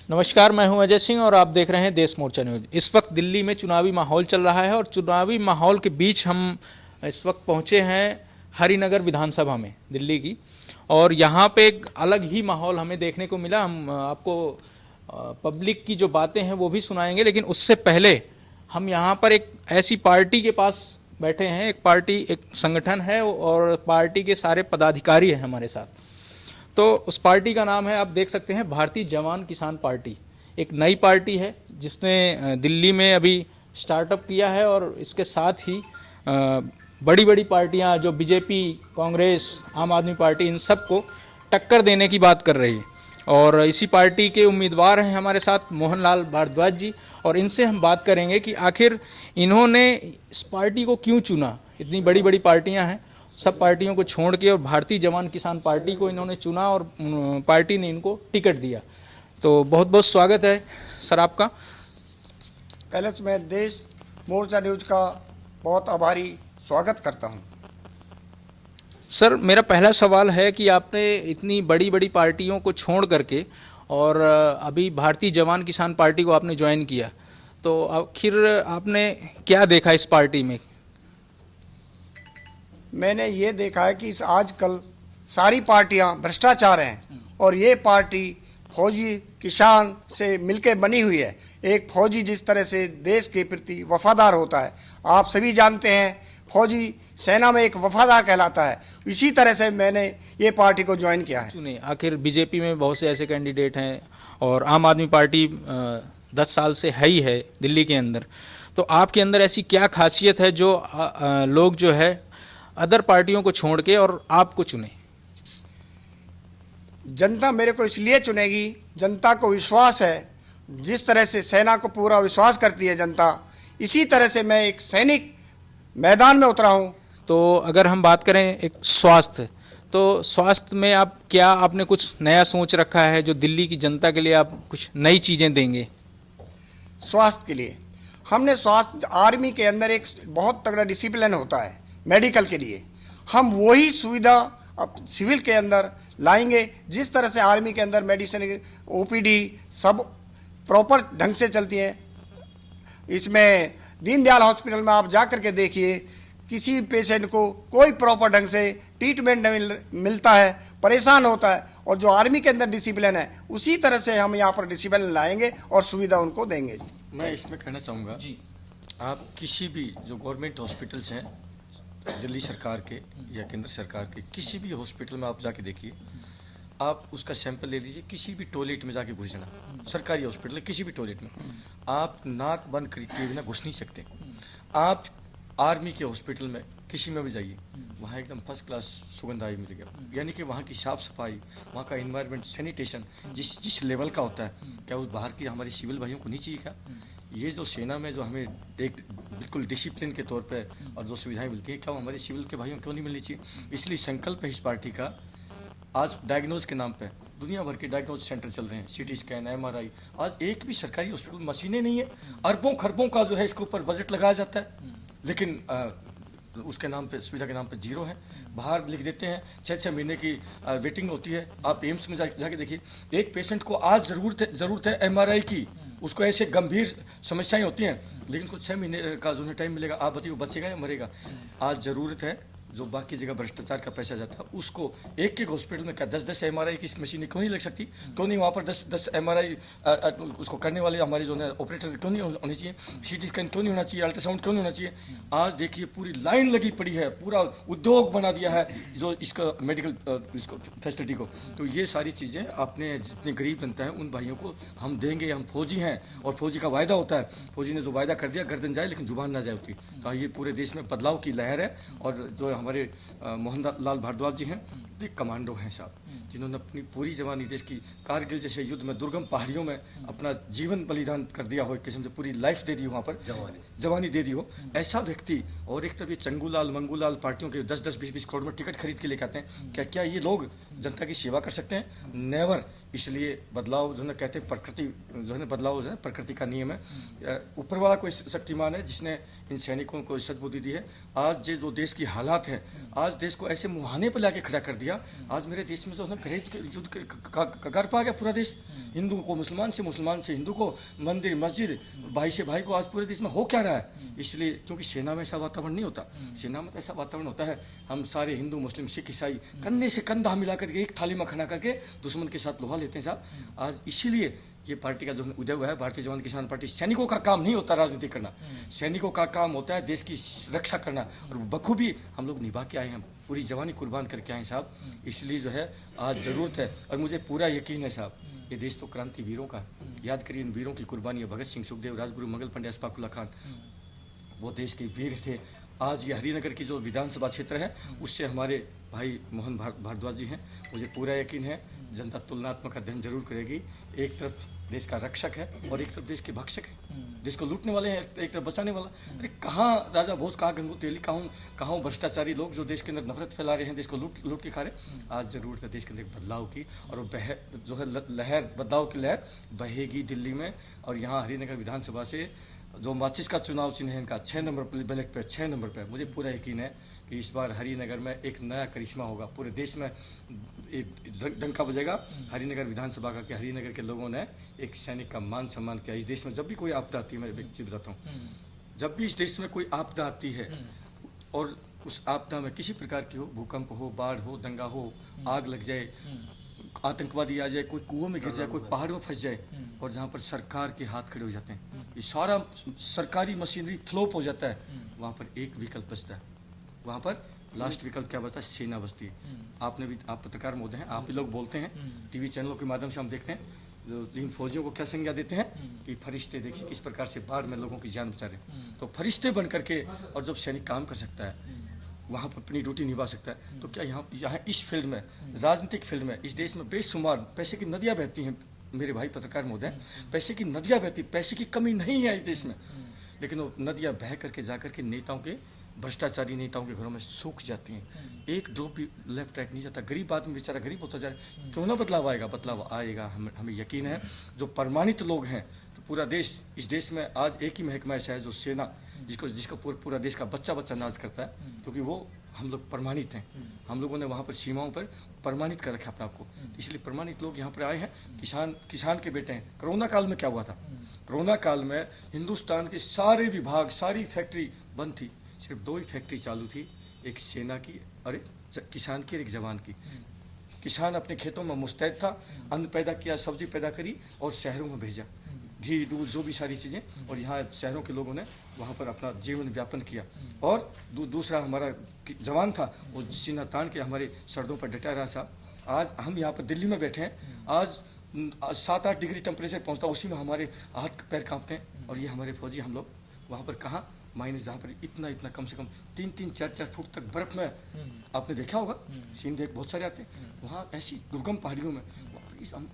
नमस्कार, मैं हूं अजय सिंह और आप देख रहे हैं देश मोर्चा न्यूज। इस वक्त दिल्ली में चुनावी माहौल चल रहा है और चुनावी माहौल के बीच हम इस वक्त पहुंचे हैं हरिनगर विधानसभा में दिल्ली की। और यहां पे एक अलग ही माहौल हमें देखने को मिला। हम आपको पब्लिक की जो बातें हैं वो भी सुनाएंगे, लेकिन उससे पहले हम यहां पर एक ऐसी पार्टी के पास बैठे हैं। एक संगठन है और पार्टी के सारे पदाधिकारी हैं हमारे साथ। तो उस पार्टी का नाम है, आप देख सकते हैं, भारतीय जवान किसान पार्टी। एक नई पार्टी है जिसने दिल्ली में अभी स्टार्टअप किया है और इसके साथ ही बड़ी बड़ी पार्टियां जो बीजेपी, कांग्रेस, आम आदमी पार्टी, इन सबको टक्कर देने की बात कर रही है। और इसी पार्टी के उम्मीदवार हैं हमारे साथ मोहनलाल भारद्वाज जी, और इनसे हम बात करेंगे कि आखिर इन्होंने इस पार्टी को क्यों चुना। इतनी बड़ी बड़ी पार्टियां हैं, सब पार्टियों को छोड़ के और भारतीय जवान किसान पार्टी को इन्होंने चुना और पार्टी ने इनको टिकट दिया। तो बहुत बहुत स्वागत है सर आपका। पहले तो मैं देश मोर्चा न्यूज का बहुत आभारी स्वागत करता हूं। सर, मेरा पहला सवाल है कि आपने इतनी बड़ी बड़ी पार्टियों को छोड़ करके और अभी भारतीय जवान किसान पार्टी को आपने ज्वाइन किया, तो आखिर आपने क्या देखा इस पार्टी में? मैंने ये देखा है कि इस आजकल सारी पार्टियां भ्रष्टाचार हैं और ये पार्टी फौजी किसान से मिलकर बनी हुई है। एक फौजी जिस तरह से देश के प्रति वफादार होता है, आप सभी जानते हैं, फौजी सेना में एक वफादार कहलाता है। इसी तरह से मैंने ये पार्टी को ज्वाइन किया है। सुनिए, आखिर बीजेपी में बहुत से ऐसे कैंडिडेट हैं और आम आदमी पार्टी 10 साल से है ही है दिल्ली के अंदर। तो आपके अंदर ऐसी क्या खासियत है जो लोग जो है अदर पार्टियों को छोड़ के और आपको चुने? जनता मेरे को इसलिए चुनेगी, जनता को विश्वास है। जिस तरह से सेना को पूरा विश्वास करती है जनता, इसी तरह से मैं एक सैनिक मैदान में उतरा हूं। तो अगर हम बात करें एक स्वास्थ्य, तो स्वास्थ्य में आपने कुछ नया सोच रखा है जो दिल्ली की जनता के लिए आप कुछ नई चीज़ें देंगे? स्वास्थ्य के लिए हमने स्वास्थ्य आर्मी के अंदर एक बहुत तगड़ा डिसिप्लिन होता है मेडिकल के लिए, हम वही सुविधा अब सिविल के अंदर लाएंगे। जिस तरह से आर्मी के अंदर मेडिसिन, ओपीडी सब प्रॉपर ढंग से चलती हैं, इसमें दीनदयाल हॉस्पिटल में आप जा कर के देखिए, किसी पेशेंट को कोई प्रॉपर ढंग से ट्रीटमेंट नहीं मिलता है, परेशान होता है। और जो आर्मी के अंदर डिसिप्लिन है, उसी तरह से हम यहाँ पर डिसिप्लिन लाएंगे और सुविधा उनको देंगे। जी, मैं इसमें कहना चाहूँगा जी, आप किसी भी जो गवर्नमेंट हॉस्पिटल्स हैं दिल्ली सरकार के या केंद्र सरकार के, किसी भी हॉस्पिटल में आप जाके देखिए, आप उसका सैंपल ले लीजिए, किसी भी टॉयलेट में जाके घुस जाना, सरकारी हॉस्पिटल किसी भी टॉयलेट में आप नाक बंद करके बिना घुस नहीं सकते। आप आर्मी के हॉस्पिटल में किसी में भी जाइए, वहाँ एकदम फर्स्ट क्लास सुगंध आई मिलेगा। यानी कि वहाँ की साफ़ सफाई, वहाँ का इन्वायरमेंट, सैनिटेशन जिस लेवल का होता है, क्या उस बाहर की हमारे सिविल भाइयों को नहीं चाहिए क्या? ये जो सेना में जो हमें एक बिल्कुल डिसिप्लिन के तौर पे और जो सुविधाएं मिलती हैं, क्या वो हमारे सिविल के भाइयों क्यों नहीं मिलनी चाहिए? इसलिए संकल्प है इस पार्टी का। आज डायग्नोज के नाम पे दुनिया भर के डायग्नोज सेंटर चल रहे हैं, सीटी स्कैन, एमआरआई। आज एक भी सरकारी हॉस्पिटल मशीनें नहीं है, अरबों खरबों का जो है इसके ऊपर बजट लगाया जाता है, लेकिन उसके नाम पे, सुविधा के नाम पे जीरो है। बाहर लिख देते हैं 6-6 महीने की वेटिंग होती है। आप एम्स में जाके देखिए, एक पेशेंट को आज ज़रूरत है एमआरआई की, उसको ऐसे गंभीर समस्याएं होती हैं, लेकिन उसको 6 महीने का जो टाइम मिलेगा। आप बताइए वो बचेगा या मरेगा? आज ज़रूरत है, जो बाकी जगह भ्रष्टाचार का पैसा जाता है, उसको एक हॉस्पिटल में क्या 10-10 एमआरआई की मशीनें क्यों नहीं लग सकती? क्यों नहीं वहाँ पर 10 एमआरआई उसको करने वाले हमारे जो है ऑपरेटर क्यों नहीं होनी चाहिए? सीटी स्कैन क्यों नहीं होना चाहिए? अल्ट्रासाउंड क्यों नहीं होना चाहिए? आज देखिए पूरी लाइन लगी पड़ी है, पूरा उद्योग बना दिया है जो इसका मेडिकल इसको फैसिलिटी को। तो ये सारी चीज़ें अपने जितने गरीब जनता है उन भाइयों को हम देंगे। हम फौजी हैं और फौजी का वायदा होता है, फौजी ने जो वायदा कर दिया गर्दन जाए लेकिन जुबान ना जाए होती। तो ये पूरे देश में बदलाव की लहर है। और जो हमारे मोहनलाल भारद्वाज जी हैं, एक कमांडो हैं साहब, जिन्होंने अपनी पूरी जवानी देश की कारगिल जैसे युद्ध में दुर्गम पहाड़ियों में अपना जीवन बलिदान कर दिया हो, एक किस्म से पूरी लाइफ दे दी, वहाँ पर जवानी दे दी हो। ऐसा व्यक्ति, और एक तरफ ये चंगूलाल मंगूलाल पार्टियों के 10-10, 20-20 करोड़ में टिकट खरीद के लेकर आते हैं, क्या ये लोग जनता की सेवा कर सकते हैं? नेवर। इसलिए बदलाव जो है कहते हैं प्रकृति जो है बदलाव जो है प्रकृति का नियम है। ऊपर वाला कोई शक्तिमान है जिसने इन सैनिकों को सद्बुद्धि दी है। आज जो देश की हालात है, आज देश को ऐसे मुहाने पर लाके खड़ा कर दिया। आज मेरे देश में जो है गृह युद्ध कगार पर आ गया पूरा देश। हिंदू को मुसलमान से हिंदू को, मंदिर मस्जिद, भाई से भाई को, आज पूरे देश में हो क्या रहा है? इसलिए क्योंकि सेना में ऐसा वातावरण नहीं होता। सेना में तो ऐसा वातावरण होता है, हम सारे हिंदू मुस्लिम सिख ईसाई कंधे से कंधा मिला करके एक थाली में खाना करके दुश्मन के साथ लोहा लेते हैं साहब। आज इसीलिए ये पार्टी का जो उदय हुआ है, भारतीय जवान किसान पार्टी। सैनिकों का काम नहीं होता राजनीति करना, सैनिकों का काम होता है देश की रक्षा करना, और बखूबी हम लोग निभा के आए हैं, पूरी जवानी कुर्बान करके आए हैं साहब। इसलिए जो है आज ज़रूरत है, और मुझे पूरा यकीन है साहब, ये देश तो क्रांति वीरों का। याद करिए इन वीरों की कुर्बानी, भगत सिंह, सुखदेव, राजगुरु, मंगल पांडे, अशफाक उल्लाह खान, वो देश के वीर थे। आज ये हरिनगर की जो विधानसभा क्षेत्र है, उससे हमारे भाई मोहन भारद्वाज जी हैं। मुझे पूरा यकीन है जनता तुलनात्मक अध्ययन जरूर करेगी। एक तरफ देश का रक्षक है और एक तरफ देश के भक्षक है। देश को लूटने वाले हैं, एक तरफ बचाने वाला। अरे कहाँ राजा भोज, कहाँ गंगू तेली, कहाँ भ्रष्टाचारी लोग जो देश के अंदर नफरत फैला रहे हैं, देश को लूट के खा रहे। आज जरूरत है देश के अंदर बदलाव की, और जो है लहर, बदलाव की लहर बहेगी दिल्ली में। और यहाँ हरिनगर विधानसभा से जो माचिस का चुनाव चिन्ह है इनका 6 नंबर बैलेट पे, 6 नंबर पे, मुझे पूरा यकीन है कि इस बार हरिनगर में एक नया करिश्मा होगा। पूरे देश में एक डंका बजेगा हरिनगर विधानसभा का, कि हरिनगर के लोगों ने एक सैनिक का मान सम्मान किया। इस देश में जब भी कोई आपदा आती है, मैं एक चीज बताता हूँ, जब भी इस देश में कोई आपदा आती है और उस आपदा में किसी प्रकार की हो, भूकंप हो, बाढ़ हो, दंगा हो, आग लग जाए, आतंकवादी आ जाए, कोई कुओं में गिर जाए, कोई पहाड़ में फंस जाए, और जहाँ पर सरकार के हाथ खड़े हो जाते हैं, ये सारा सरकारी मशीनरी फ्लॉप हो जाता है, वहाँ पर एक विकल्प बचता है। वहाँ पर लास्ट विकल्प क्या बचता है? सेना बचती है। आपने भी, आप पत्रकार महोदय हैं, आप ही लोग बोलते हैं, टीवी चैनलों के माध्यम से हम देखते हैं, जो इन फौजियों को क्या संज्ञा देते हैं कि फरिश्ते। देखिए किस प्रकार से बाढ़ में लोगों की जान बचा रहे। तो फरिश्ते बन करके, और जब सैनिक काम कर सकता है, वहाँ पर अपनी ड्यूटी निभा सकता है, तो क्या यहाँ इस फील्ड में, राजनीतिक फील्ड में, इस देश में बेशुमार पैसे की नदियाँ बहती हैं मेरे भाई पत्रकार महोदय, पैसे की नदियाँ बहती, पैसे की कमी नहीं है इस देश में, लेकिन वो नदियाँ बह करके जाकर के नेताओं के, भ्रष्टाचारी नेताओं के घरों में सूख जाती हैं। एक ड्रॉप भी लेफ्ट राइट नहीं जाता। गरीब आदमी बेचारा गरीब होता जा रहा है। क्यों ना बदलाव आएगा? बदलाव आएगा, हमें यकीन है। जो प्रमाणित लोग हैं, तो पूरा देश, इस देश में आज एक ही महकमा ऐसा है जो सेना, जिसको पूरा देश का बच्चा नाज करता है, क्योंकि वो हम लोग प्रमाणित हैं। हम लोगों ने वहाँ पर सीमाओं पर प्रमाणित कर रखा अपने आपको, इसलिए प्रमाणित लोग यहाँ पर आए हैं। किसान के बेटे हैं। कोरोना काल में क्या हुआ था? कोरोना काल में हिंदुस्तान के सारे विभाग, सारी फैक्ट्री बंद थी, सिर्फ 2 ही फैक्ट्री चालू थी, एक सेना की और एक किसान की और एक जवान की। किसान अपने खेतों में मुस्तैद था, अन्न पैदा किया, सब्जी पैदा करी और शहरों में भेजा, घी दूध जो भी सारी चीज़ें, और यहाँ शहरों के लोगों ने वहाँ पर अपना जीवन व्यापन किया। और दूसरा हमारा जवान था, वो सीना तान के हमारे सरहदों पर डटा रहा साहब। आज हम यहाँ पर दिल्ली में बैठे हैं, आज 7-8 डिग्री टेम्परेचर पहुँचता, उसी में हमारे हाथ पैर कांपते हैं। और ये हमारे फौजी, हम लोग वहाँ पर कहाँ माइनस, जहाँ पर इतना कम से कम 3-3, 4-4 फुट तक बर्फ में, आपने देखा होगा, सीन देख बहुत सारे आते हैं वहाँ, ऐसी दुर्गम पहाड़ियों में हम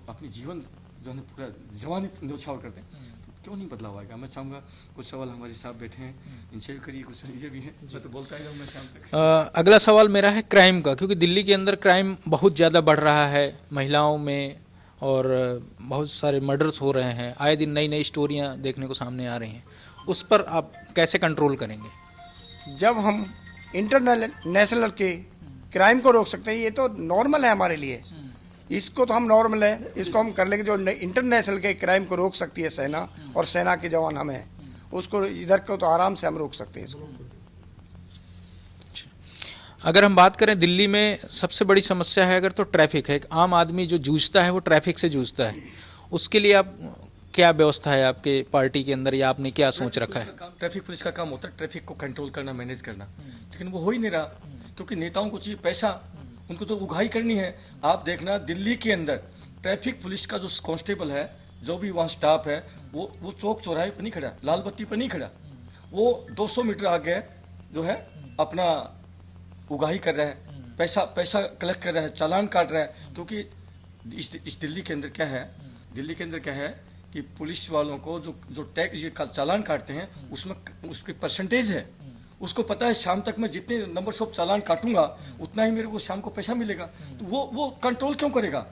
अपनी जीवन जो है पूरा जवानी न्यौछावर करते हैं। तो क्यों नहीं बदलाव आएगा? मैं चाहूँगा, कुछ सवाल हमारे साथ बैठे हैं, इनसे भी करिए, कुछ ये भी हैं, मैं तो बोलता ही मैं शाम तक। अगला सवाल मेरा है क्राइम का, क्योंकि दिल्ली के अंदर क्राइम बहुत ज़्यादा बढ़ रहा है, महिलाओं में, और बहुत सारे मर्डर्स हो रहे हैं, आए दिन नई स्टोरियाँ देखने को सामने आ रही हैं। उस पर आप कैसे कंट्रोल करेंगे? जब हम इंटरनेशनल के क्राइम को रोक सकते हैं, ये तो नॉर्मल है हमारे लिए, इसको तो हम नॉर्मल है, इसको हम कर लेंगे। जो इंटरनेशनल के क्राइम को रोक सकती है सेना, और सेना के जवान हमें, उसको इधर को तो आराम से हम रोक सकते हैं इसको। अगर हम बात करें दिल्ली में सबसे बड़ी समस्या है अगर, तो ट्रैफिक है। एक आम आदमी जो जूझता है वो ट्रैफिक से जूझता है। उसके लिए आप क्या व्यवस्था है आपके पार्टी के अंदर, या आपने क्या सोच रखा है? ट्रैफिक पुलिस का काम होता है ट्रैफिक को कंट्रोल करना, मैनेज करना, लेकिन वो हो ही नहीं रहा, क्योंकि नेताओं को चाहिए पैसा, उनको तो उगाही करनी है। आप देखना दिल्ली के अंदर ट्रैफिक पुलिस का जो कांस्टेबल है, जो भी वहाँ स्टाफ है, वो चौक चौराहे पर नहीं खड़ा, लाल बत्ती पर नहीं खड़ा, वो 200 मीटर आगे जो है अपना उगाही कर रहा है, पैसा कलेक्ट कर रहा है, चालान काट रहा है। क्योंकि इस दिल्ली के अंदर क्या है, दिल्ली के अंदर क्या है कि पुलिस वालों को जो टैक्स, ये चालान काटते हैं, उसमें उसकी परसेंटेज है, उसको पता है शाम तक मैं जितने नंबर ऑफ चालान काटूंगा उतना ही मेरे को शाम को पैसा मिलेगा। तो वो कंट्रोल क्यों करेगा?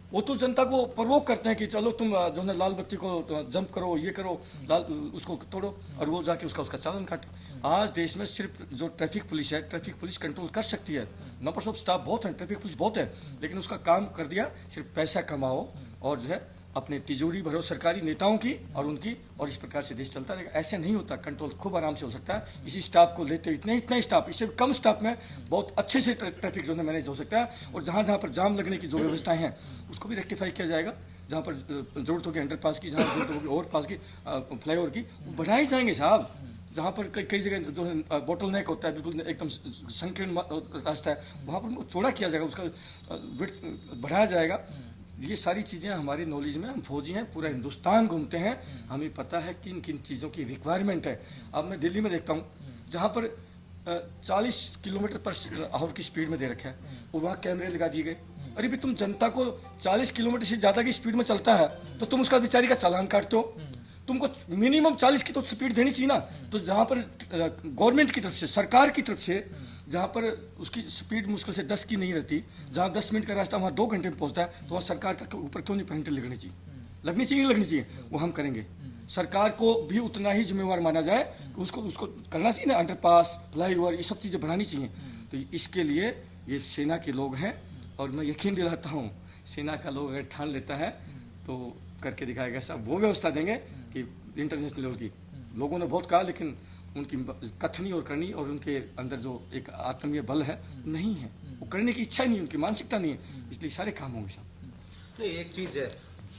वो तो जनता को प्रवोक करते हैं कि चलो तुम जो है लाल बत्ती को जंप करो, ये करो, लाल उसको तोड़ो, और वो जाके उसका चालान काटे। आज देश में सिर्फ जो ट्रैफिक पुलिस है, ट्रैफिक पुलिस कंट्रोल कर सकती है, नंबर्स ऑफ स्टाफ बहुत हैं, ट्रैफिक पुलिस बहुत है, लेकिन उसका काम कर दिया सिर्फ पैसा कमाओ और जो है अपने तिजोरी भरो सरकारी नेताओं की और उनकी, और इस प्रकार से देश चलता रहेगा। ऐसे नहीं होता, कंट्रोल खूब आराम से हो सकता है। इसी स्टाफ को लेते इतना स्टाफ, इससे कम स्टाफ में बहुत अच्छे से ट्रैफिक जो है मैनेज हो सकता है। और जहाँ जहाँ पर जाम लगने की जो व्यवस्थाएं हैं उसको भी रेक्टिफाई किया जाएगा। जहाँ पर जरूरत होगी अंडरपास की, जहाँ जरूरत होगी ओवरपास की, फ्लाईओवर की, बढ़ाए जाएंगे साहब। जहाँ पर कई जगह जो है बोटल नेक होता है, बिल्कुल एकदम संकीर्ण रास्ता है, वहाँ पर उनको चौड़ा किया जाएगा, उसका विड्थ बढ़ाया जाएगा। ये सारी चीज़ें हमारी नॉलेज में, हम फौजी हैं, पूरा हिंदुस्तान घूमते हैं, हमें पता है किन किन चीज़ों की रिक्वायरमेंट है। अब मैं दिल्ली में देखता हूँ जहाँ पर 40 किलोमीटर पर आवर की स्पीड में दे रखा है और वहाँ कैमरे लगा दिए गए। अरे भी तुम जनता को 40 किलोमीटर से ज़्यादा की स्पीड में चलता है तो तुम उसका बेचारी का चालान काटते हो। तुमको मिनिमम 40 की तो स्पीड देनी चाहिए ना। तो जहाँ पर गवर्नमेंट की तरफ से, सरकार की तरफ से, जहाँ पर उसकी स्पीड मुश्किल से 10 की नहीं रहती, जहाँ 10 मिनट का रास्ता वहाँ 2 घंटे में पहुँचता है, तो वहाँ सरकार का ऊपर क्यों नहीं पेनल्टी लगनी चाहिए? लगनी चाहिए, नहीं लगनी चाहिए? वो हम करेंगे। सरकार को भी उतना ही जिम्मेवार माना जाए, उसको करना चाहिए ना, अंडरपास, फ्लाईओवर, ये सब चीज़ें बनानी चाहिए। तो इसके लिए ये सेना के लोग हैं, और मैं यकीन दिलाता हूँ सेना का लोग अगर ठान लेता है तो करके दिखाएगा साहब। वो व्यवस्था देंगे कि इंटरनेशनल लेवल की, लोगों ने बहुत कहा, लेकिन उनकी कथनी और करनी और उनके अंदर जो एक आत्मीय बल है नहीं है, वो करने की इच्छा नहीं है, उनकी मानसिकता नहीं है, इसलिए सारे काम होंगे साहब। नहीं, एक चीज है,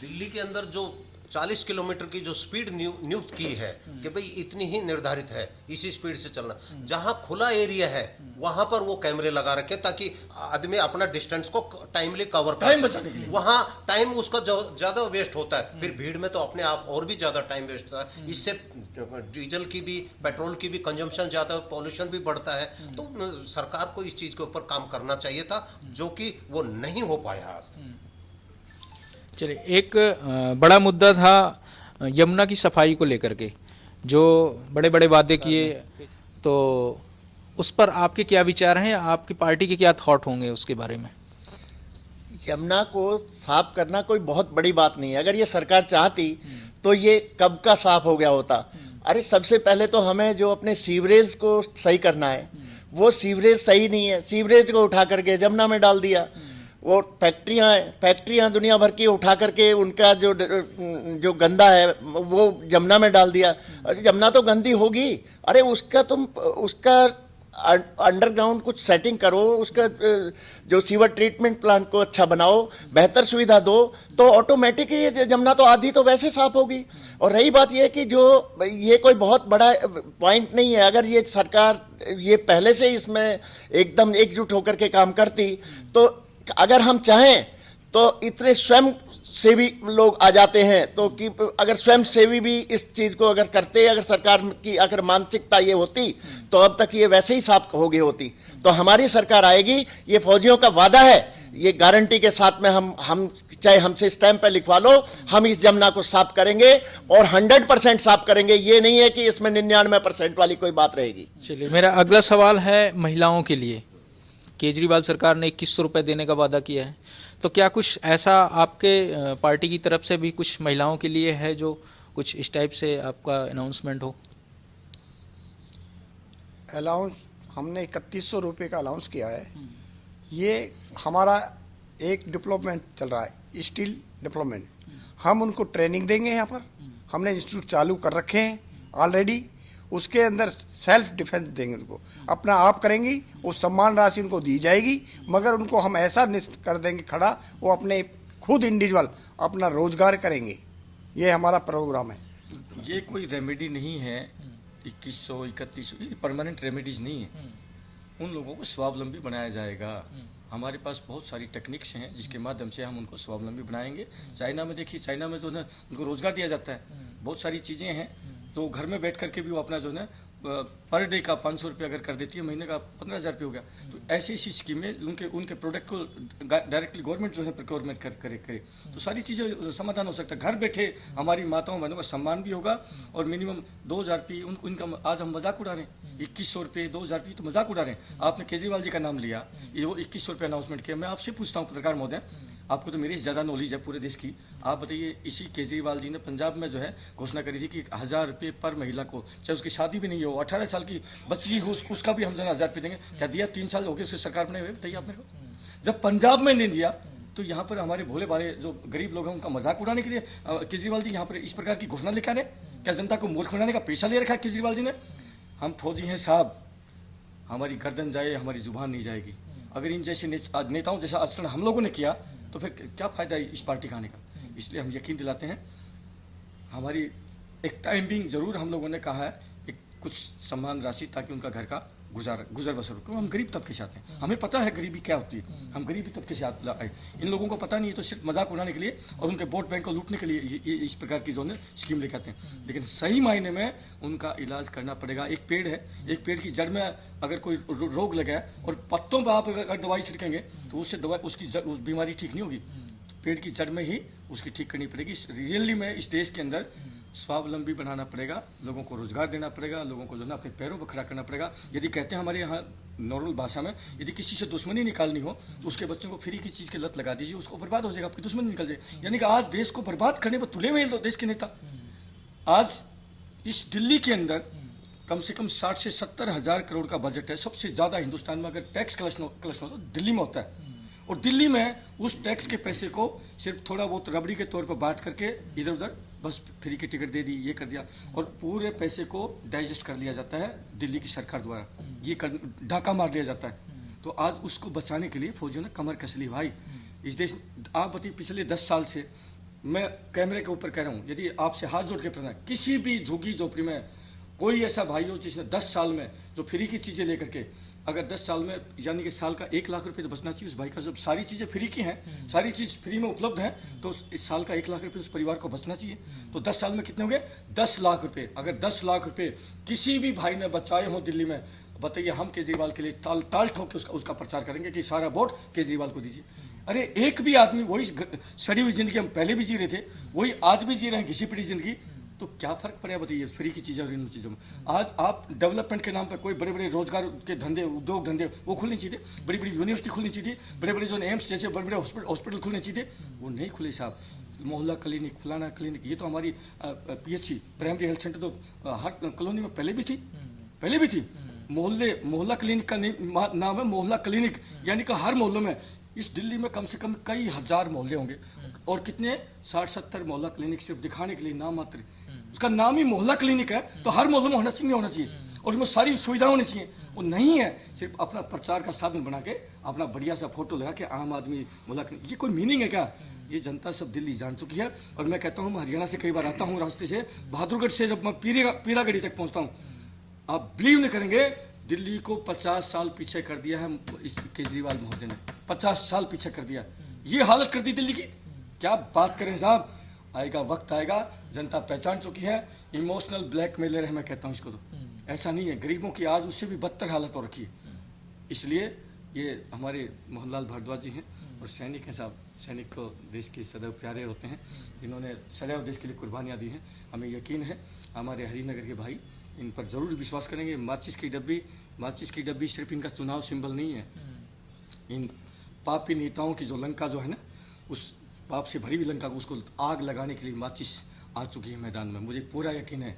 दिल्ली के अंदर जो 40 किलोमीटर की जो स्पीड नियुक्त की है कि भाई इतनी ही निर्धारित है, इसी स्पीड से चलना। जहां खुला एरिया है वहां पर वो कैमरे लगा रखे ताकि आदमी अपना डिस्टेंस को टाइमली कवर कर सके। वहां टाइम उसका ज्यादा वेस्ट होता है, फिर भीड़ में तो अपने आप और भी ज्यादा टाइम वेस्ट होता है। इससे डीजल की भी, पेट्रोल की भी कंजम्पशन ज्यादा, पॉल्यूशन भी बढ़ता है। तो सरकार को इस चीज के ऊपर काम करना चाहिए था, जो कि वो नहीं हो पाया आज। चलिए, एक बड़ा मुद्दा था यमुना की सफाई को लेकर के, जो बड़े बड़े वादे किए, तो उस पर आपके क्या विचार हैं, आपकी पार्टी के क्या थॉट होंगे उसके बारे में? यमुना को साफ करना कोई बहुत बड़ी बात नहीं है। अगर ये सरकार चाहती तो ये कब का साफ हो गया होता। अरे सबसे पहले तो हमें जो अपने सीवरेज को सही करना है, वो सीवरेज सही नहीं है, सीवरेज को उठा करके यमुना में डाल दिया। वो फैक्ट्रियां दुनिया भर की उठा करके उनका जो गंदा है वो यमुना में डाल दिया। अरे यमुना तो गंदी होगी, अरे उसका अंडरग्राउंड कुछ सेटिंग करो, उसका जो सीवर ट्रीटमेंट प्लांट को अच्छा बनाओ, बेहतर सुविधा दो, तो ऑटोमेटिक ही यमुना तो आधी तो वैसे साफ होगी। और रही बात ये कि जो ये कोई बहुत बड़ा पॉइंट नहीं है, अगर ये सरकार ये पहले से इसमें एकदम एकजुट होकर के काम करती, तो अगर हम चाहें तो इतने स्वयं सेवी लोग आ जाते हैं, तो कि अगर स्वयं सेवी भी इस चीज को अगर करते, अगर सरकार की अगर मानसिकता ये होती तो अब तक ये वैसे ही साफ हो गई होती। तो हमारी सरकार आएगी, ये फौजियों का वादा है, ये गारंटी के साथ में हम चाहे हमसे स्टैंप पे लिखवा लो, हम इस यमुना को साफ करेंगे और 100% साफ करेंगे। ये नहीं है कि इसमें 99% वाली कोई बात रहेगी। चलिए, मेरा अगला सवाल है महिलाओं के लिए। केजरीवाल सरकार ने 2100 रुपये देने का वादा किया है, तो क्या कुछ ऐसा आपके पार्टी की तरफ से भी कुछ महिलाओं के लिए है जो कुछ इस टाइप से आपका अनाउंसमेंट हो? अलाउंस हमने 3100 रुपये का अलाउंस किया है। ये हमारा एक डेवलपमेंट चल रहा है, स्टील डेवलपमेंट। हम उनको ट्रेनिंग देंगे, यहाँ पर हमने इंस्टीट्यूट चालू कर रखे हैं ऑलरेडी। उसके अंदर सेल्फ डिफेंस देंगे, उनको अपना आप करेंगी, वो सम्मान राशि उनको दी जाएगी, मगर उनको हम ऐसा निश्चित कर देंगे खड़ा, वो अपने खुद इंडिविजुअल अपना रोजगार करेंगे। ये हमारा प्रोग्राम है। ये कोई रेमेडी नहीं है, 2100 3100 ये परमानेंट रेमेडीज नहीं है। उन लोगों को स्वावलंबी बनाया जाएगा। हमारे पास बहुत सारी टेक्निक्स हैं जिसके माध्यम से हम उनको स्वावलंबी बनाएंगे। चाइना में देखिए, चाइना में जो है उनको रोजगार दिया जाता है, बहुत सारी चीज़ें हैं, तो घर में बैठ करके भी वो अपना जो है पर डे का 500 रुपये अगर कर देती है, महीने का 15,000 रुपये हो गया। तो ऐसी ऐसी स्कीमें उनके प्रोडक्ट को डायरेक्टली गवर्नमेंट जो है प्रोक्योरमेंट करे, तो सारी चीज़ें समाधान हो सकता है। घर बैठे हमारी माताओं बहनों का सम्मान भी होगा और मिनिमम 2,000 रुपये उनका। आज हम मजाक उड़ा रहे हैं, 2100 रुपये 2,000 रुपये तो मजाक उड़ा रहे हैं। आपने केजरीवाल जी का नाम लिया, ये वो 2100 रुपये अनाउंसमेंट किया। मैं आपसे पूछता हूँ पत्रकार महोदय, आपको तो मेरी से ज़्यादा नॉलेज है पूरे देश की। आप बताइए, इसी केजरीवाल जी ने पंजाब में जो है घोषणा करी थी कि 1000 रुपये पर महिला को, चाहे उसकी शादी भी नहीं हो, 18 साल की बच्ची हो, उसका भी हम जो है 1000 रुपये देंगे। क्या दिया? 3 साल हो गए उसकी सरकार बने हुए, बताइए आप मेरे को। जब पंजाब में नहीं दिया तो यहाँ पर हमारे भोले भाले जो गरीब लोग हैं उनका मजाक उड़ाने के लिए केजरीवाल जी यहाँ पर इस प्रकार की घोषणा लेकर आ रहे। क्या जनता को मूर्ख बनाने का पैसा ले रखा है केजरीवाल जी ने? हम फौजी हैं साहब, हमारी गर्दन जाए, हमारी जुबान नहीं जाएगी। अगर इन जैसे नेताओं जैसा आचरण हम लोगों ने किया तो फिर क्या फायदा है इस पार्टी का आने का। इसलिए हम यकीन दिलाते हैं, हमारी एक टाइम बिंग जरूर हम लोगों ने कहा है एक कुछ सम्मान राशि, ताकि उनका घर का गुजर बसर हो, क्योंकि हम गरीब तबके से आते हैं, हमें पता है गरीबी क्या होती है, हम गरीबी तबके से आए। इन लोगों को पता नहीं है, तो सिर्फ मजाक उड़ाने के लिए और उनके वोट बैंक को लूटने के लिए ये इस प्रकार की जो है स्कीम लेके आते हैं। लेकिन सही मायने में उनका इलाज करना पड़ेगा। एक पेड़ है, एक पेड़ की जड़ में अगर कोई रोग लगा है और पत्तों पर आप अगर दवाई छिड़केंगे तो उससे दवाई उसकी उस बीमारी ठीक नहीं होगी। तो पेड़ की जड़ में ही उसकी ठीक करनी पड़ेगी। रियली में इस देश के अंदर स्वावलंबी बनाना पड़ेगा, लोगों को रोजगार देना पड़ेगा, लोगों को जो है अपने पैरों पर खड़ा करना पड़ेगा। यदि कहते हैं हमारे यहाँ नॉर्मल भाषा में, यदि किसी से दुश्मनी निकालनी हो तो उसके बच्चों को फ्री की चीज़ की लत लगा दीजिए, उसको बर्बाद हो जाएगा, आपकी दुश्मनी निकल जाए। यानी कि आज देश को बर्बाद करने पर तुले हुए देश के नेता। आज इस दिल्ली के अंदर कम से कम 60 से 70 हज़ार करोड़ का बजट है, सबसे ज़्यादा हिंदुस्तान में। अगर टैक्स कलेक्शन हो तो दिल्ली में होता है, और दिल्ली में उस टैक्स के पैसे को सिर्फ थोड़ा बहुत रबड़ी के तौर पर बांट करके इधर उधर बस फ्री की टिकट दे दी, ये कर दिया, और पूरे पैसे को डाइजेस्ट कर लिया जाता है दिल्ली की सरकार द्वारा, ये डाका मार दिया जाता है। तो आज उसको बचाने के लिए फौजियों ने कमर कस ली भाई। इस देश, आप बताइए, पिछले 10 साल से मैं कैमरे के ऊपर कह रहा हूँ, यदि आपसे हाथ जोड़ के प्रश्न, किसी भी झुग्गी झोपड़ी में कोई ऐसा भाई हो जिसने 10 साल में जो फ्री की चीज़ें लेकर के, अगर 10 साल में यानी कि साल का 1 लाख रुपए तो बचना चाहिए उस भाई का। जब सारी चीज़ें फ्री की हैं, सारी चीज़ फ्री में उपलब्ध हैं, तो इस साल का 1 लाख रुपए उस परिवार को बचना चाहिए। तो 10 साल में कितने हो गए? 10 लाख रुपए। अगर 10 लाख रुपए किसी भी भाई ने बचाए हों दिल्ली में, बताइए, हम केजरीवाल के लिए ताल ताल ठोक के उसका प्रचार करेंगे कि सारा वोट केजरीवाल को दीजिए। अरे एक भी आदमी, वही सड़ी हुई जिंदगी हम पहले भी जी रहे थे, वही आज भी जी रहे हैं, घिसी पिटी जिंदगी, तो क्या फर्क पड़ेगा बताइए फ्री की चीज़ें और इन चीज़ों में। आज आप डेवलपमेंट के नाम पर कोई बड़े बड़े रोजगार के धंधे, उद्योग धंधे वो खुलनी चाहिए, बड़ी बड़ी यूनिवर्सिटी खुलनी चाहिए, बड़े बड़े जो एम्स जैसे बड़े बड़े हॉस्पिटल खुलने चाहिए, वो नहीं खुले साहब। मोहल्ला क्लिनिक, फलाना क्लिनिक, ये तो हमारी PHC प्राइमरी हेल्थ सेंटर तो हर कॉलोनी में पहले भी थी। मोहल्ला क्लिनिक का नाम है मोहल्ला क्लिनिक, यानी कि हर मोहल्लों में, इस दिल्ली में कम से कम कई हजार मोहल्ले होंगे, और कितने 60-70 मोहल्ला क्लिनिक सिर्फ दिखाने के लिए नाम मात्र, उसका नाम ही मोहल्ला क्लिनिक है, तो हर मोहल्ले में होना चाहिए और उसमें सारी सुविधा होनी चाहिए। वो नहीं है, सिर्फ अपना प्रचार का साधन बना के अपना बढ़िया सा फोटो लगा के आम आदमी मोहल्ला क्लिनिक, ये कोई मीनिंग है क्या? ये जनता सब दिल्ली जान चुकी है। और मैं कहता हूँ, मैं हरियाणा से कई बार आता हूँ रास्ते से, बहादुरगढ़ से जब मैं पीरागढ़ी तक पहुँचता हूँ, आप बिलीव नहीं करेंगे, दिल्ली को 50 साल पीछे कर दिया है इस केजरीवाल महोदय ने, 50 साल पीछे कर दिया, ये हालत कर दी दिल्ली की। क्या बात करें साहब, आएगा वक्त आएगा, जनता पहचान चुकी है। इमोशनल ब्लैकमेलर है मैं कहता हूँ इसको, तो ऐसा नहीं है, गरीबों की आज उससे भी बदतर हालत हो रखी है। इसलिए ये हमारे मोहनलाल भारद्वाज जी हैं और सैनिक हैं साहब, सैनिक तो देश के सदैव प्यारे होते हैं, जिन्होंने सदैव देश के लिए कुर्बानियाँ दी हैं। हमें यकीन है हमारे हरिनगर के भाई इन पर जरूर विश्वास करेंगे। माचिस की डब्बी सिर्फ इनका चुनाव सिंबल नहीं है, इन पापी नेताओं की जो लंका जो है ना, उस पाप से भरी हुई लंका को, उसको आग लगाने के लिए माचिस आ चुकी है मैदान में। मुझे पूरा यकीन है,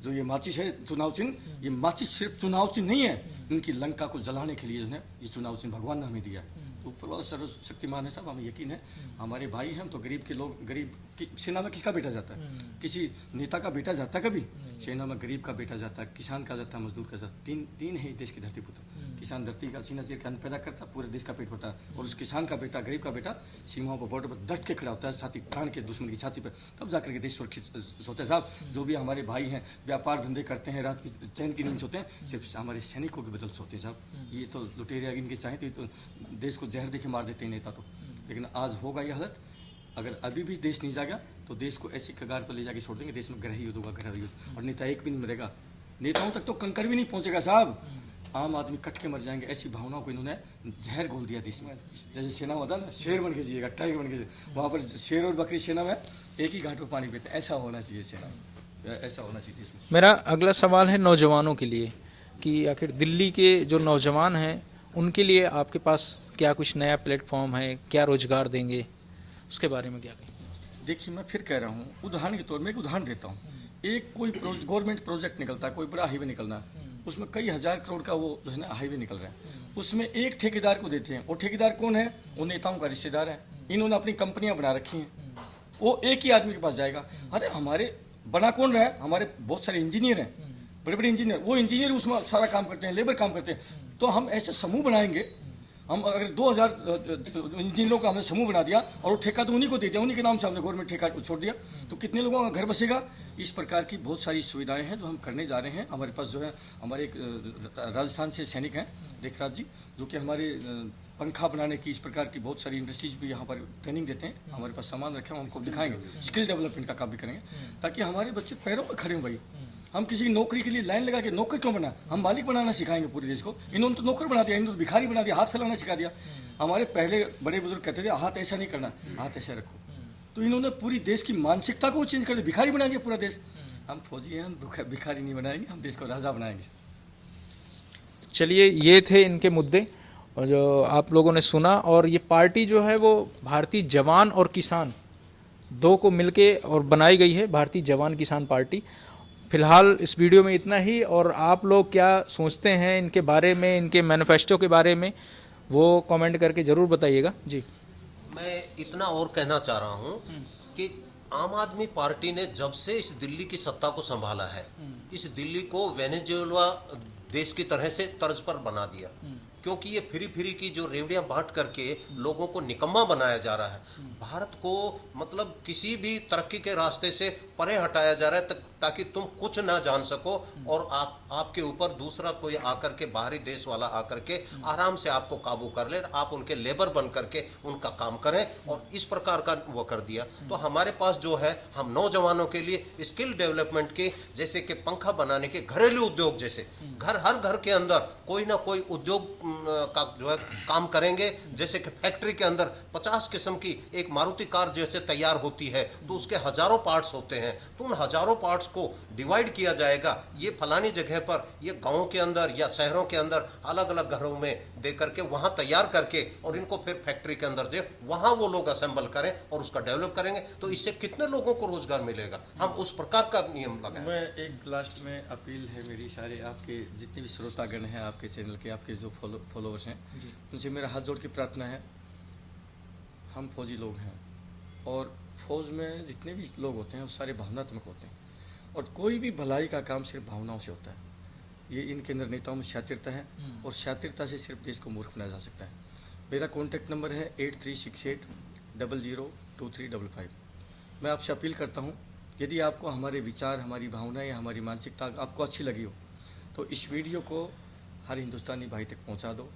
जो ये माचिस है चुनाव चिन्ह, ये माचिस सिर्फ चुनाव चिन्ह नहीं है, इनकी लंका को जलाने के लिए जो है ये चुनाव चिन्ह भगवान ने हमें दिया। ऊपर वाला सर्वशक्तिमान है साहब, हमें यकीन है। हमारे भाई हैं, हम तो गरीब के लोग, गरीब की सेना में किसका बेटा जाता है? किसी नेता का बेटा जाता है कभी? सेना में गरीब का बेटा जाता है, किसान का जाता है, मजदूर का जाता है। तीन है देश की धरती पुत्र। किसान धरती का सीना चीर के अन्न पैदा करता है, पूरे देश का पेट भरता है, और उस किसान का बेटा, गरीब का बेटा सीमाओं पर, बॉर्डर पर डट के खड़ा होता है, साथ ही तान के दुश्मन की छाती पर, तब जाकर के देश सुरक्षित होता है साहब। जो भी हमारे भाई हैं, व्यापार धंधे करते हैं, रात की चैन की नींद सोते हैं, सिर्फ हमारे सैनिकों के बदल सोते हैं साहब। ये तो लुटेरे इनके चाहें तो ये तो देश को जहर देके मार देते हैं नेता तो। लेकिन आज होगा ये हालत, अगर अभी भी देश नहीं जागा तो देश को ऐसी कगार पर ले जाके छोड़ देंगे, देश में ग्रह युद्ध होगा, ग्रह युद्ध, और नेता एक भी नहीं मरेगा, नेताओं तक तो कंकर भी नहीं पहुंचेगा साहब, आम आदमी कट के मर जाएंगे। ऐसी भावनाओं को इन्होंने जहर घोल दिया देश में। जैसे सेना होता है ना, शेर बन के जिएगा, टाइगर बन के, वहाँ पर शेर और बकरी सेना में एक ही घाट पर पानी पीते, ऐसा होना चाहिए सेना, ऐसा होना चाहिए देश में। मेरा अगला सवाल है नौजवानों के लिए, कि आखिर दिल्ली के जो नौजवान हैं उनके लिए आपके पास क्या कुछ नया प्लेटफॉर्म है, क्या रोजगार देंगे, उसके बारे में क्या कहें? देखिए, मैं फिर कह रहा हूँ, उदाहरण के तौर में एक उदाहरण देता हूँ। एक कोई गवर्नमेंट प्रोजेक्ट निकलता है, कोई बड़ा हाईवे निकलना है, उसमें कई हजार करोड़ का वो जो है ना हाईवे निकल रहा है, उसमें एक ठेकेदार को देते हैं। और ठेकेदार कौन है? वो नेताओं का रिश्तेदार है। इन्होंने अपनी कंपनियां बना रखी हैं, वो एक ही आदमी के पास जाएगा। अरे हमारे बना कौन रहा है? हमारे बहुत सारे इंजीनियर हैं, बड़े बड़े इंजीनियर, वो इंजीनियर उसमें सारा काम करते हैं, लेबर काम करते हैं। तो हम ऐसे समूह बनाएंगे, हम अगर 2000 इंजीनियरों का हमने समूह बना दिया और वो ठेका तो उन्हीं को दे दिया, उन्हीं के नाम से हमने गवर्नमेंट ठेका छोड़ दिया, तो कितने लोगों का घर बसेगा? इस प्रकार की बहुत सारी सुविधाएं हैं जो हम करने जा रहे हैं। हमारे पास जो है, हमारे एक राजस्थान से सैनिक हैं, रेखराज जी, जो कि हमारे पंखा बनाने की, इस प्रकार की बहुत सारी इंडस्ट्रीज भी यहाँ पर ट्रेनिंग देते हैं। हमारे पास सामान रखे हैं, हमको दिखाएंगे, स्किल डेवलपमेंट का काम भी करेंगे, ताकि हमारे बच्चे पैरों पर खड़े हों। भाई, हम किसी की नौकरी के लिए लाइन लगा के नौकर क्यों बना? हम मालिक बनाना सिखाएंगे पूरे देश को। इन्होंने तो नौकर बना दिया, इन्होंने तो भिखारी बना दिया, हाथ फैलाना सिखा दिया। हमारे पहले बड़े बुजुर्ग कहते थे हाथ ऐसा नहीं करना, हाथ ऐसा रखो। तो इन्होंने पूरी देश की मानसिकता को चेंज कर दिया, भिखारी बना दिया पूरा देश। हम फौजी हैं, हम भिखारी नहीं बनाएंगे, हम देश को राजा बनाएंगे। चलिए, ये थे इनके मुद्दे और जो आप लोगों ने सुना। और ये पार्टी जो है वो भारतीय जवान और किसान दो को मिलके और बनाई गई है, भारतीय जवान किसान पार्टी। फिलहाल इस वीडियो में इतना ही। और आप लोग क्या सोचते हैं इनके बारे में, इनके मैनिफेस्टो के बारे में, वो कमेंट करके ज़रूर बताइएगा जी। मैं इतना और कहना चाह रहा हूं कि आम आदमी पार्टी ने जब से इस दिल्ली की सत्ता को संभाला है, इस दिल्ली को वेनेजुएला देश की तरह से तर्ज पर बना दिया। क्योंकि ये फ्री फ्री की जो रेवड़ियां बांट करके लोगों को निकम्मा बनाया जा रहा है, भारत को मतलब किसी भी तरक्की के रास्ते से परे हटाया जा रहा है, ताकि तुम कुछ ना जान सको और आपके ऊपर दूसरा कोई आकर के, बाहरी देश वाला आकर के आराम से आपको काबू कर ले, आप उनके लेबर बन करके उनका काम करें, और इस प्रकार का वो कर दिया। तो हमारे पास जो है, हम नौजवानों के लिए स्किल डेवलपमेंट के, जैसे कि पंखा बनाने के घरेलू उद्योग जैसे, हर घर के अंदर कोई ना कोई उद्योग का जो है काम करेंगे। जैसे कि फैक्ट्री के अंदर 50 किस्म की एक मारुति कार जैसे तैयार होती है, तो उसके हजारों पार्ट्स होते हैं, तो उन हजारों पार्ट्स को डिवाइड किया जाएगा। ये फलानी जगह पर, ये गांवों के अंदर या शहरों के अंदर अलग अलग घरों में दे करके वहां तैयार करके, और इनको फिर फैक्ट्री के अंदर दे, वहां वो लोग असेंबल करें और उसका डेवलप करेंगे। तो इससे कितने लोगों को रोजगार मिलेगा? हम उस प्रकार का नियम लगाएं। मैं एक लास्ट में अपील है मेरी, सारे आपके जितने भी श्रोतागण हैं, आपके चैनल के, आपके जो फॉलोअर्स हैं, उनसे मेरा हाथ जोड़ के प्रार्थना है, हम फौजी लोग हैं, और फौज में जितने भी लोग होते हैं वो सारे भावनात्मक होते हैं, और कोई भी भलाई का काम सिर्फ भावनाओं से होता है। ये इनके अंदर नेताओं में शातिरता है, और शातिरता से सिर्फ देश को मूर्ख बनाया जा सकता है। मेरा कॉन्टैक्ट नंबर है 8368002355। मैं आपसे अपील करता हूँ, यदि आपको हमारे विचार, हमारी भावनाएं, हमारी मानसिकता आपको अच्छी लगी हो, तो इस वीडियो को हर हिंदुस्तानी भाई तक पहुँचा दो,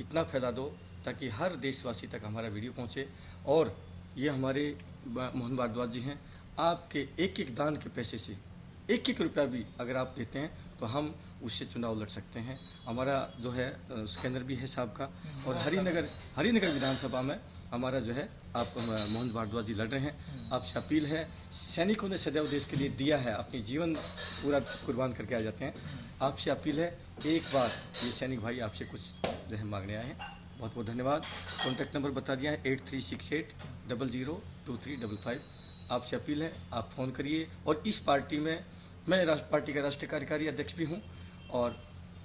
इतना फैला दो ताकि हर देशवासी तक हमारा वीडियो पहुँचे। और ये हमारे मोहन भारद्वाज जी हैं, आपके एक एक दान के पैसे से, एक एक रुपया भी अगर आप देते हैं तो हम उससे चुनाव लड़ सकते हैं। हमारा जो है स्कैनर भी है साहब का, और हरिनगर विधानसभा में हमारा जो है आप मोहन भारद्वाज जी लड़ रहे हैं। आपसे अपील है, सैनिकों ने सदैव देश के लिए दिया है, अपनी जीवन पूरा कुर्बान करके आ जाते हैं। आपसे अपील है, एक बार ये सैनिक भाई आपसे कुछ जो है मांगने आए हैं। बहुत बहुत धन्यवाद। कॉन्टैक्ट नंबर बता दिया है 8368002355। आपसे अपील है, आप फ़ोन करिए। और इस पार्टी में मैं पार्टी का राष्ट्रीय कार्यकारी अध्यक्ष भी हूँ, और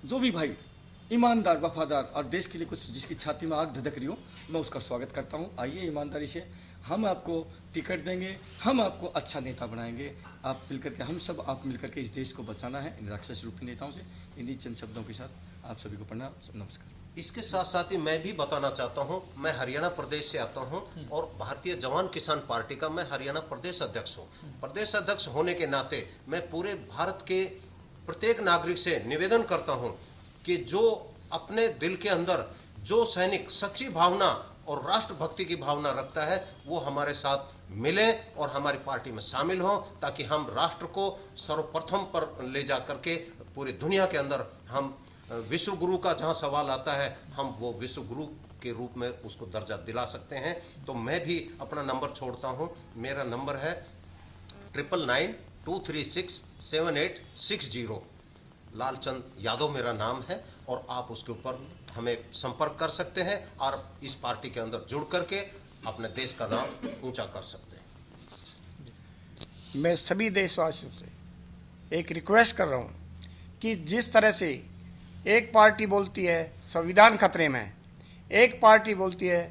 जो भी भाई ईमानदार, वफादार और देश के लिए कुछ, जिसकी छाती में आग धधक रही हो, मैं उसका स्वागत करता हूँ। आइए ईमानदारी से, हम आपको टिकट देंगे, हम आपको अच्छा नेता बनाएंगे। आप मिलकर के, हम सब आप मिलकर के इस देश को बचाना है इन राक्षस रूपी नेताओं से। इन्हीं चंद शब्दों के साथ आप सभी को प्रणाम, नमस्कार। इसके साथ साथ ही मैं भी बताना चाहता हूं, मैं हरियाणा प्रदेश से आता हूं, और भारतीय जवान किसान पार्टी का मैं हरियाणा प्रदेश अध्यक्ष हूं। प्रदेश अध्यक्ष होने के नाते मैं पूरे भारत के प्रत्येक नागरिक से निवेदन करता हूं कि जो अपने दिल के अंदर जो सैनिक सच्ची भावना और राष्ट्रभक्ति की भावना रखता है, वो हमारे साथ मिले और हमारी पार्टी में शामिल हो, ताकि हम राष्ट्र को सर्वप्रथम पर ले जा करके पूरी दुनिया के अंदर हम विश्व गुरु का जहां सवाल आता है, हम वो विश्व गुरु के रूप में उसको दर्जा दिला सकते हैं। तो मैं भी अपना नंबर छोड़ता हूं। मेरा नंबर है 9992367860। लालचंद यादव मेरा नाम है, और आप उसके ऊपर हमें संपर्क कर सकते हैं और इस पार्टी के अंदर जुड़ करके अपने देश का नाम ऊंचा कर सकते हैं। मैं सभी देशवासियों से एक रिक्वेस्ट कर रहा हूँ कि जिस तरह से एक पार्टी बोलती है संविधान खतरे में, एक पार्टी बोलती है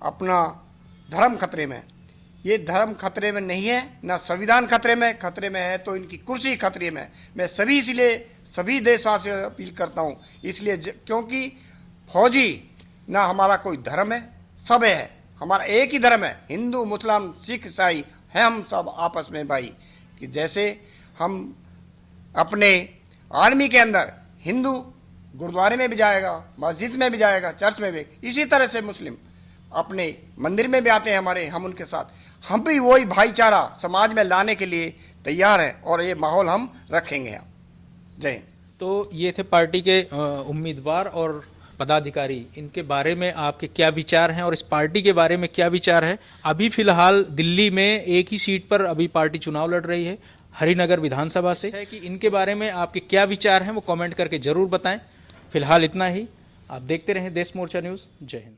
अपना धर्म खतरे में, ये धर्म खतरे में नहीं है, ना संविधान खतरे में है तो इनकी कुर्सी खतरे में। मैं इसलिए सभी देशवासियों से अपील करता हूँ, इसलिए क्योंकि फौजी ना हमारा कोई धर्म है, सब है, हमारा एक ही धर्म है, हिंदू मुसलमान सिख ईसाई है, हम सब आपस में भाई। कि जैसे हम अपने आर्मी के अंदर हिंदू गुरुद्वारे में भी जाएगा, मस्जिद में भी जाएगा, चर्च में भी, इसी तरह से मुस्लिम अपने मंदिर में भी आते हैं हमारे, हम उनके साथ, हम भी वही भाईचारा समाज में लाने के लिए तैयार हैं और ये माहौल हम रखेंगे यहाँ। जय हिंद। तो ये थे पार्टी के उम्मीदवार और पदाधिकारी, इनके बारे में आपके क्या विचार हैं और इस पार्टी के बारे में क्या विचार है। अभी फिलहाल दिल्ली में एक ही सीट पर अभी पार्टी चुनाव लड़ रही है, हरिनगर विधानसभा से, है कि इनके बारे में आपके क्या विचार हैं वो कमेंट करके जरूर बताएं। फिलहाल इतना ही, आप देखते रहें देश मोर्चा न्यूज़। जय हिंद।